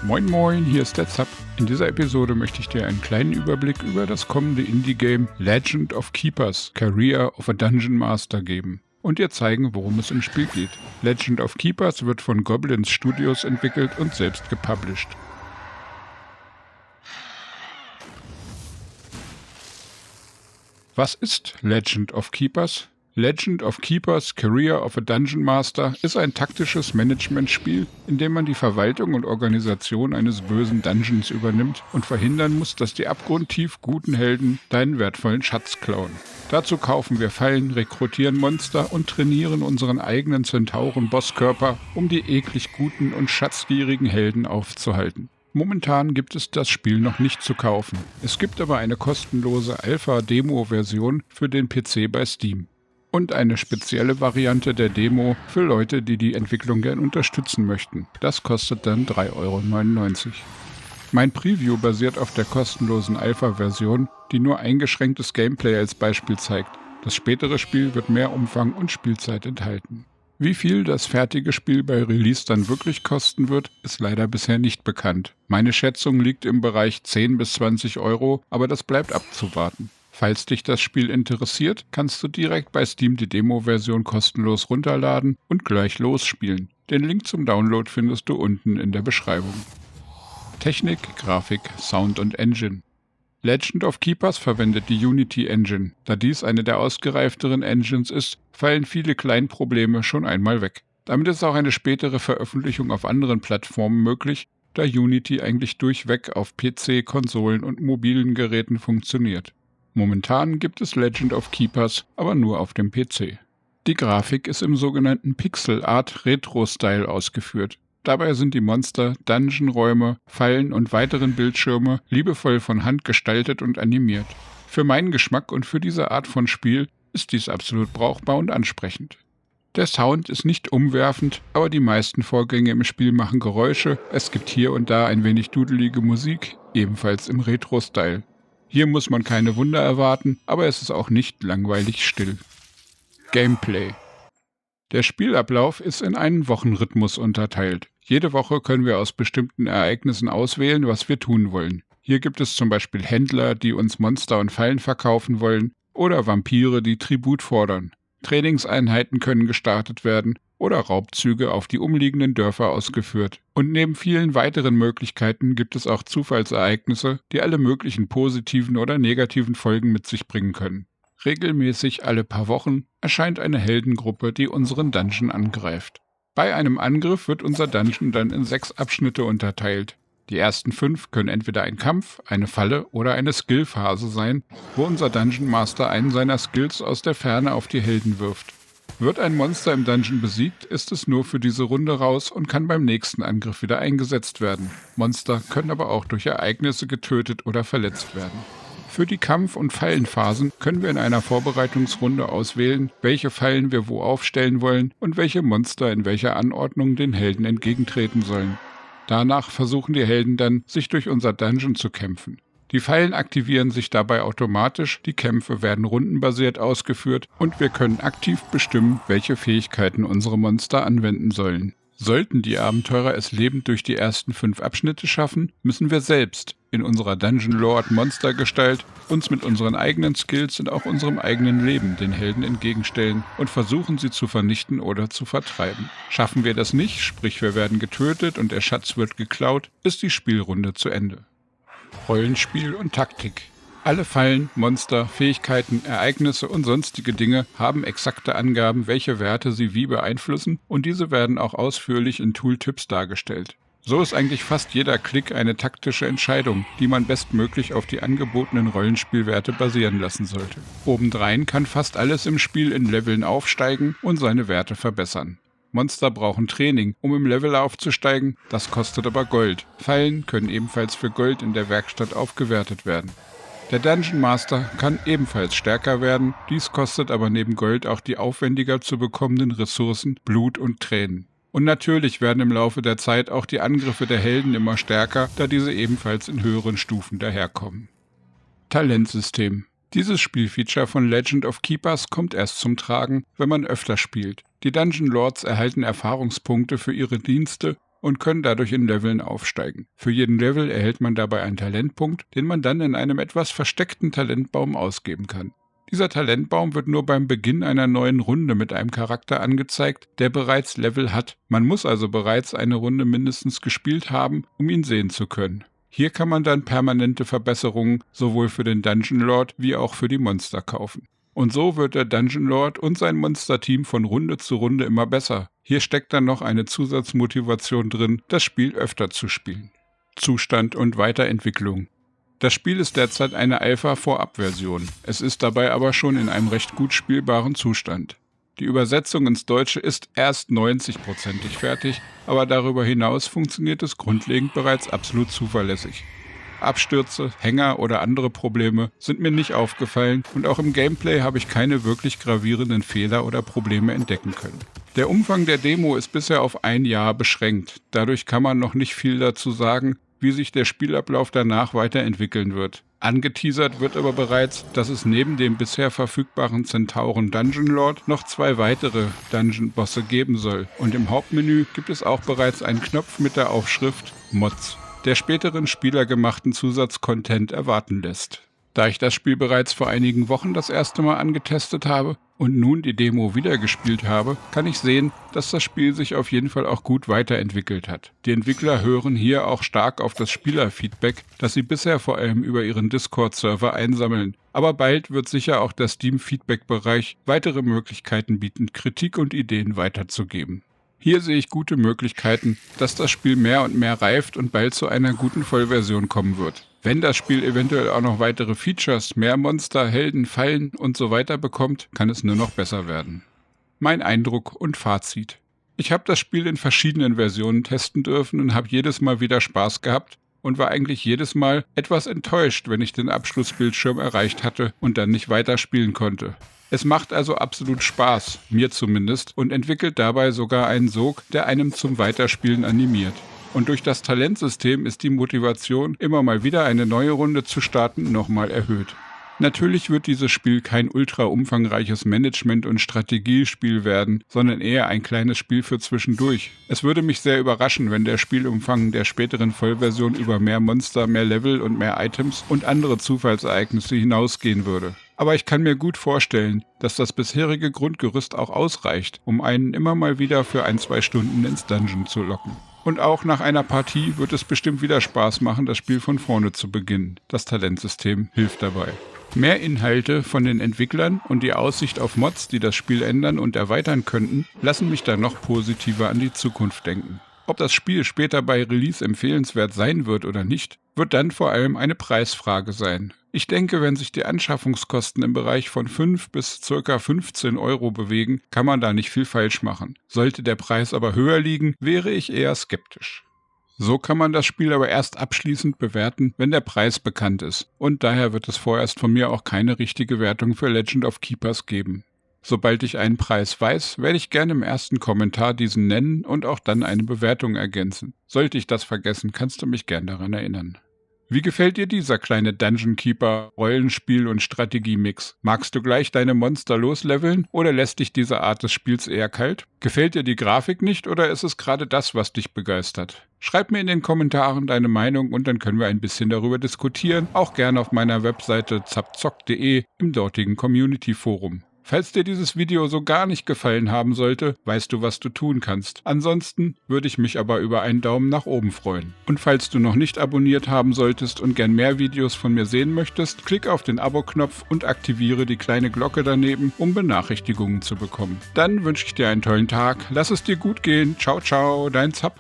Moin Moin, hier ist der Zap. In dieser Episode möchte ich dir einen kleinen Überblick über das kommende Indie-Game Legend of Keepers: Career of a Dungeon Master geben und dir zeigen, worum es im Spiel geht. Legend of Keepers wird von Goblins Studios entwickelt und selbst gepublished. Was ist Legend of Keepers? Legend of Keepers: Career of a Dungeon Master ist ein taktisches Managementspiel, in dem man die Verwaltung und Organisation eines bösen Dungeons übernimmt und verhindern muss, dass die abgrundtief guten Helden deinen wertvollen Schatz klauen. Dazu kaufen wir Fallen, rekrutieren Monster und trainieren unseren eigenen Zentauren-Bosskörper, um die eklig guten und schatzgierigen Helden aufzuhalten. Momentan gibt es das Spiel noch nicht zu kaufen. Es gibt aber eine kostenlose Alpha-Demo-Version für den PC bei Steam. Und eine spezielle Variante der Demo für Leute, die die Entwicklung gern unterstützen möchten. Das kostet dann 3,99 €. Mein Preview basiert auf der kostenlosen Alpha-Version, die nur eingeschränktes Gameplay als Beispiel zeigt. Das spätere Spiel wird mehr Umfang und Spielzeit enthalten. Wie viel das fertige Spiel bei Release dann wirklich kosten wird, ist leider bisher nicht bekannt. Meine Schätzung liegt im Bereich 10 bis 20 €, aber das bleibt abzuwarten. Falls dich das Spiel interessiert, kannst du direkt bei Steam die Demo-Version kostenlos runterladen und gleich losspielen. Den Link zum Download findest du unten in der Beschreibung. Technik, Grafik, Sound und Engine. Legend of Keepers verwendet die Unity Engine. Da dies eine der ausgereifteren Engines ist, fallen viele Kleinprobleme schon einmal weg. Damit ist auch eine spätere Veröffentlichung auf anderen Plattformen möglich, da Unity eigentlich durchweg auf PC, Konsolen und mobilen Geräten funktioniert. Momentan gibt es Legend of Keepers, aber nur auf dem PC. Die Grafik ist im sogenannten Pixel Art Retro-Style ausgeführt. Dabei sind die Monster, Dungeon-Räume, Fallen und weiteren Bildschirme liebevoll von Hand gestaltet und animiert. Für meinen Geschmack und für diese Art von Spiel ist dies absolut brauchbar und ansprechend. Der Sound ist nicht umwerfend, aber die meisten Vorgänge im Spiel machen Geräusche. Es gibt hier und da ein wenig dudelige Musik, ebenfalls im Retro-Style. Hier muss man keine Wunder erwarten, aber es ist auch nicht langweilig still. Gameplay. Der Spielablauf ist in einen Wochenrhythmus unterteilt. Jede Woche können wir aus bestimmten Ereignissen auswählen, was wir tun wollen. Hier gibt es zum Beispiel Händler, die uns Monster und Fallen verkaufen wollen, oder Vampire, die Tribut fordern. Trainingseinheiten können gestartet werden oder Raubzüge auf die umliegenden Dörfer ausgeführt. Und neben vielen weiteren Möglichkeiten gibt es auch Zufallsereignisse, die alle möglichen positiven oder negativen Folgen mit sich bringen können. Regelmäßig alle paar Wochen erscheint eine Heldengruppe, die unseren Dungeon angreift. Bei einem Angriff wird unser Dungeon dann in 6 Abschnitte unterteilt. Die ersten 5 können entweder ein Kampf, eine Falle oder eine Skillphase sein, wo unser Dungeon Master einen seiner Skills aus der Ferne auf die Helden wirft. Wird ein Monster im Dungeon besiegt, ist es nur für diese Runde raus und kann beim nächsten Angriff wieder eingesetzt werden. Monster können aber auch durch Ereignisse getötet oder verletzt werden. Für die Kampf- und Fallenphasen können wir in einer Vorbereitungsrunde auswählen, welche Fallen wir wo aufstellen wollen und welche Monster in welcher Anordnung den Helden entgegentreten sollen. Danach versuchen die Helden dann, sich durch unser Dungeon zu kämpfen. Die Fallen aktivieren sich dabei automatisch, die Kämpfe werden rundenbasiert ausgeführt und wir können aktiv bestimmen, welche Fähigkeiten unsere Monster anwenden sollen. Sollten die Abenteurer es lebend durch die ersten 5 Abschnitte schaffen, müssen wir selbst in unserer Dungeon Lord Monstergestalt uns mit unseren eigenen Skills und auch unserem eigenen Leben den Helden entgegenstellen und versuchen, sie zu vernichten oder zu vertreiben. Schaffen wir das nicht, sprich wir werden getötet und der Schatz wird geklaut, ist die Spielrunde zu Ende. Rollenspiel und Taktik. Alle Fallen, Monster, Fähigkeiten, Ereignisse und sonstige Dinge haben exakte Angaben, welche Werte sie wie beeinflussen, und diese werden auch ausführlich in Tooltips dargestellt. So ist eigentlich fast jeder Klick eine taktische Entscheidung, die man bestmöglich auf die angebotenen Rollenspielwerte basieren lassen sollte. Obendrein kann fast alles im Spiel in Leveln aufsteigen und seine Werte verbessern. Monster brauchen Training, um im Level aufzusteigen, das kostet aber Gold. Fallen können ebenfalls für Gold in der Werkstatt aufgewertet werden. Der Dungeon Master kann ebenfalls stärker werden, dies kostet aber neben Gold auch die aufwendiger zu bekommenden Ressourcen, Blut und Tränen. Und natürlich werden im Laufe der Zeit auch die Angriffe der Helden immer stärker, da diese ebenfalls in höheren Stufen daherkommen. Talentsystem. Dieses Spielfeature von Legend of Keepers kommt erst zum Tragen, wenn man öfter spielt. Die Dungeon Lords erhalten Erfahrungspunkte für ihre Dienste und können dadurch in Leveln aufsteigen. Für jeden Level erhält man dabei einen Talentpunkt, den man dann in einem etwas versteckten Talentbaum ausgeben kann. Dieser Talentbaum wird nur beim Beginn einer neuen Runde mit einem Charakter angezeigt, der bereits Level hat. Man muss also bereits eine Runde mindestens gespielt haben, um ihn sehen zu können. Hier kann man dann permanente Verbesserungen sowohl für den Dungeon Lord wie auch für die Monster kaufen. Und so wird der Dungeon Lord und sein Monsterteam von Runde zu Runde immer besser. Hier steckt dann noch eine Zusatzmotivation drin, das Spiel öfter zu spielen. Zustand und Weiterentwicklung. Das Spiel ist derzeit eine Alpha-Vorab-Version. Es ist dabei aber schon in einem recht gut spielbaren Zustand. Die Übersetzung ins Deutsche ist erst 90%ig fertig, aber darüber hinaus funktioniert es grundlegend bereits absolut zuverlässig. Abstürze, Hänger oder andere Probleme sind mir nicht aufgefallen und auch im Gameplay habe ich keine wirklich gravierenden Fehler oder Probleme entdecken können. Der Umfang der Demo ist bisher auf 1 Jahr beschränkt. Dadurch kann man noch nicht viel dazu sagen, wie sich der Spielablauf danach weiterentwickeln wird. Angeteasert wird aber bereits, dass es neben dem bisher verfügbaren Zentauren Dungeon Lord noch 2 weitere Dungeon-Bosse geben soll. Und im Hauptmenü gibt es auch bereits einen Knopf mit der Aufschrift Mods, der späteren spielergemachten Zusatzcontent erwarten lässt. Da ich das Spiel bereits vor einigen Wochen das erste Mal angetestet habe und nun die Demo wieder gespielt habe, kann ich sehen, dass das Spiel sich auf jeden Fall auch gut weiterentwickelt hat. Die Entwickler hören hier auch stark auf das Spielerfeedback, das sie bisher vor allem über ihren Discord-Server einsammeln. Aber bald wird sicher auch der Steam-Feedback-Bereich weitere Möglichkeiten bieten, Kritik und Ideen weiterzugeben. Hier sehe ich gute Möglichkeiten, dass das Spiel mehr und mehr reift und bald zu einer guten Vollversion kommen wird. Wenn das Spiel eventuell auch noch weitere Features, mehr Monster, Helden, Fallen und so weiter bekommt, kann es nur noch besser werden. Mein Eindruck und Fazit. Ich habe das Spiel in verschiedenen Versionen testen dürfen und habe jedes Mal wieder Spaß gehabt und war eigentlich jedes Mal etwas enttäuscht, wenn ich den Abschlussbildschirm erreicht hatte und dann nicht weiterspielen konnte. Es macht also absolut Spaß, mir zumindest, und entwickelt dabei sogar einen Sog, der einem zum Weiterspielen animiert. Und durch das Talentsystem ist die Motivation, immer mal wieder eine neue Runde zu starten, nochmal erhöht. Natürlich wird dieses Spiel kein ultra umfangreiches Management- und Strategiespiel werden, sondern eher ein kleines Spiel für zwischendurch. Es würde mich sehr überraschen, wenn der Spielumfang der späteren Vollversion über mehr Monster, mehr Level und mehr Items und andere Zufallsereignisse hinausgehen würde. Aber ich kann mir gut vorstellen, dass das bisherige Grundgerüst auch ausreicht, um einen immer mal wieder für 1-2 Stunden ins Dungeon zu locken. Und auch nach einer Partie wird es bestimmt wieder Spaß machen, das Spiel von vorne zu beginnen. Das Talentsystem hilft dabei. Mehr Inhalte von den Entwicklern und die Aussicht auf Mods, die das Spiel ändern und erweitern könnten, lassen mich dann noch positiver an die Zukunft denken. Ob das Spiel später bei Release empfehlenswert sein wird oder nicht, wird dann vor allem eine Preisfrage sein. Ich denke, wenn sich die Anschaffungskosten im Bereich von 5 bis ca. 15 € bewegen, kann man da nicht viel falsch machen. Sollte der Preis aber höher liegen, wäre ich eher skeptisch. So kann man das Spiel aber erst abschließend bewerten, wenn der Preis bekannt ist. Und daher wird es vorerst von mir auch keine richtige Wertung für Legend of Keepers geben. Sobald ich einen Preis weiß, werde ich gerne im ersten Kommentar diesen nennen und auch dann eine Bewertung ergänzen. Sollte ich das vergessen, kannst du mich gern daran erinnern. Wie gefällt dir dieser kleine Dungeon Keeper, Rollenspiel und Strategie-Mix? Magst du gleich deine Monster losleveln oder lässt dich diese Art des Spiels eher kalt? Gefällt dir die Grafik nicht oder ist es gerade das, was dich begeistert? Schreib mir in den Kommentaren deine Meinung und dann können wir ein bisschen darüber diskutieren, auch gerne auf meiner Webseite zapzock.de im dortigen Community-Forum. Falls dir dieses Video so gar nicht gefallen haben sollte, weißt du, was du tun kannst. Ansonsten würde ich mich aber über einen Daumen nach oben freuen. Und falls du noch nicht abonniert haben solltest und gern mehr Videos von mir sehen möchtest, klick auf den Abo-Knopf und aktiviere die kleine Glocke daneben, um Benachrichtigungen zu bekommen. Dann wünsche ich dir einen tollen Tag, lass es dir gut gehen, ciao ciao, dein Zap.